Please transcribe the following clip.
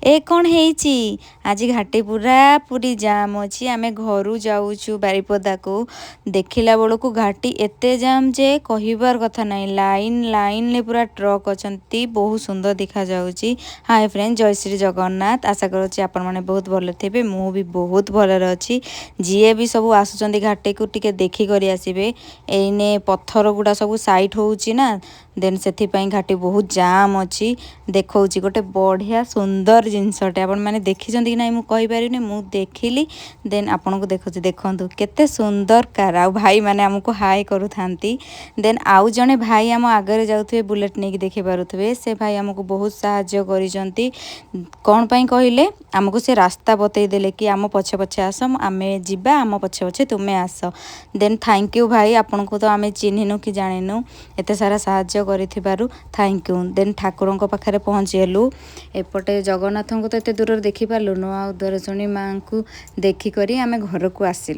ए कौन हेची आज घाटी पूरा पूरी जाम अच्छी आम घर जाऊँ बारिपदा को देखला बेलू को घाटी एते जाम जे कहबार कथा ना लाइन लाइन ले पूरा ट्रक अच्छा बहुत सुंदर देखा जाऊँगी। हाय फ्रेंड जय श्री जगन्नाथ आशा करुँच आपण मैंने बहुत भल थे मु भी बहुत भलर अच्छी जी भी सब आसुँच घाटी को टिके देखिक आसबे एने पत्थर गुड़ा सब साइट होची ना देन से घाटी बहुत जाम अच्छी देखा गोटे बढ़िया सुंदर जिनसटे आपण मैंने देखी कि ना मुझे मु देखिली देन आपन को देखुची देखु केते सुंदर कार आ भाई मैंने आमको हाय करू थांती देन आउ जने भाई आम आगे जाउथबे बुलेट नहीं देखि पारुथबे से भाई आमको बहुत साहाय्य करिसंती कौन पई कहले आमको से रास्ता बतई देले कि आम पछे पछे आस आमे जिबा आम पछे पछे तुमे आस देन थैंक यू भाई आपन को तो आमे चिन्हिनु कि जानिनु एते सारा साहाय्य करिथिबारु थैंक यू देन ठाकुरंको पाखरे पहुँचेलु एपटे जगन्नाथ को तो एत दूर देखी पार्लुनु आ दर्शनी माँ को देखिक आम घर को आसिलु।